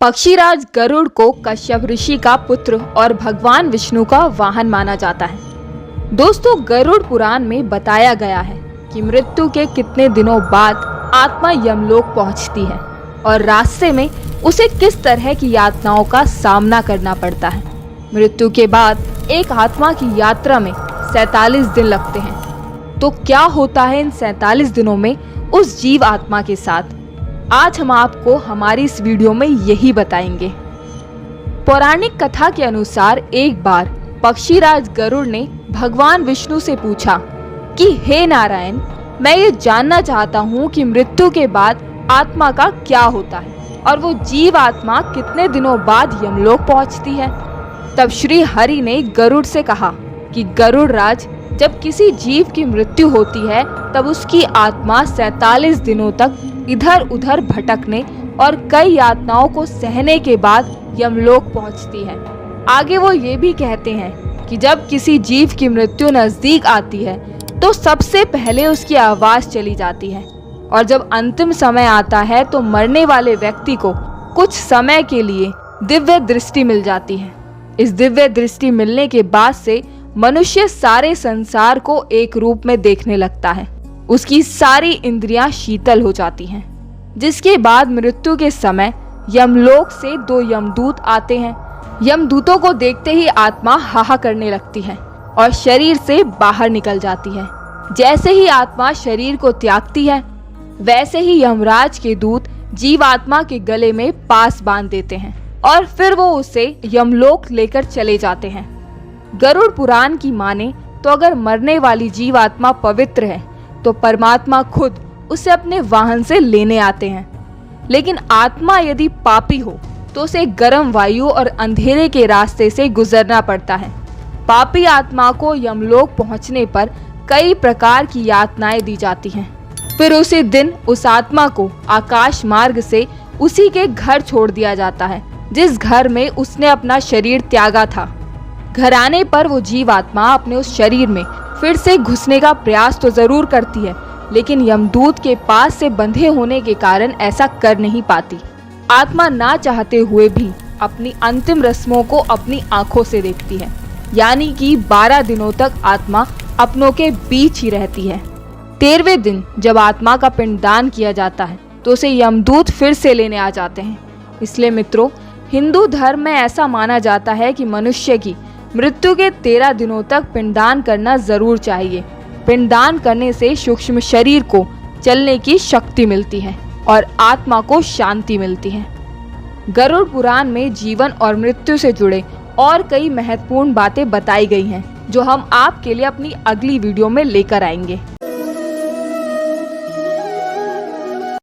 पक्षीराज गरुड़ को कश्यप ऋषि का पुत्र और भगवान विष्णु का वाहन माना जाता है। दोस्तों, गरुड़ पुराण में बताया गया है कि मृत्यु के कितने दिनों बाद आत्मा यमलोक पहुंचती है और रास्ते में उसे किस तरह की यातनाओं का सामना करना पड़ता है। मृत्यु के बाद एक आत्मा की यात्रा में 47 दिन लगते हैं। तो क्या होता है इन 47 दिनों में उस जीव आत्मा के साथ? आज हम आपको हमारी इस वीडियो में यही बताएंगे। पौराणिक कथा के अनुसार एक बार पक्षीराज गरुड़ ने भगवान विष्णु से पूछा कि हे नारायण, मैं ये जानना चाहता हूँ कि मृत्यु के बाद आत्मा का क्या होता है और वो जीव आत्मा कितने दिनों बाद यमलोक पहुँचती है। तब श्री हरि ने गरुड़ से कहा कि गरुड़ राज, जब किसी जीव की मृत्यु होती है तब उसकी आत्मा 47 दिनों तक इधर उधर भटकने और कई यातनाओं को सहने के बाद यमलोक पहुंचती है। आगे वो ये भी कहते हैं कि जब किसी जीव की मृत्यु नजदीक आती है तो सबसे पहले उसकी आवाज चली जाती है और जब अंतिम समय आता है तो मरने वाले व्यक्ति को कुछ समय के लिए दिव्य दृष्टि मिल जाती है। इस दिव्य दृष्टि मिलने के बाद से मनुष्य सारे संसार को एक रूप में देखने लगता है। उसकी सारी इंद्रियां शीतल हो जाती हैं। जिसके बाद मृत्यु के समय यमलोक से 2 यमदूत आते हैं। यमदूतों को देखते ही आत्मा हाहा करने लगती है और शरीर से बाहर निकल जाती है। जैसे ही आत्मा शरीर को त्यागती है, वैसे ही यमराज के दूत जीव आत्मा के गले में पास बांध देते हैं और फिर वो उसे यमलोक लेकर चले जाते हैं। गरुड़ पुराण की माने तो अगर मरने वाली जीव आत्मा पवित्र है तो परमात्मा खुद उसे अपने वाहन से लेने आते हैं। लेकिन आत्मा यदि पापी हो तो उसे गर्म वायु और अंधेरे के रास्ते से गुजरना पड़ता है। पापी आत्मा को यमलोक पहुंचने पर कई प्रकार की यातनाएं दी जाती हैं। फिर उसी दिन उस आत्मा को आकाश मार्ग से उसी के घर छोड़ दिया जाता है जिस घर में उसने अपना शरीर त्यागा था। घर आने पर वो जीव आत्मा अपने उस शरीर में फिर से घुसने का प्रयास तो जरूर करती है, लेकिन यमदूत के पास से बंधे होने के कारण ऐसा कर नहीं पाती। आत्मा ना चाहते हुए भी अपनी अंतिम रस्मों को अपनी आंखों से देखती है, यानी कि 12 दिनों तक आत्मा अपनों के बीच ही रहती है। 13वें दिन जब आत्मा का पिंडदान किया जाता है तो उसे यमदूत फिर से लेने आ जाते हैं। इसलिए मित्रों, हिंदू धर्म में ऐसा माना जाता है कि मनुष्य की मृत्यु के 13 दिनों तक पिंडदान करना जरूर चाहिए। पिंडदान करने से सूक्ष्म शरीर को चलने की शक्ति मिलती है और आत्मा को शांति मिलती है। गरुड़ पुराण में जीवन और मृत्यु से जुड़े और कई महत्वपूर्ण बातें बताई गई हैं, जो हम आपके लिए अपनी अगली वीडियो में लेकर आएंगे।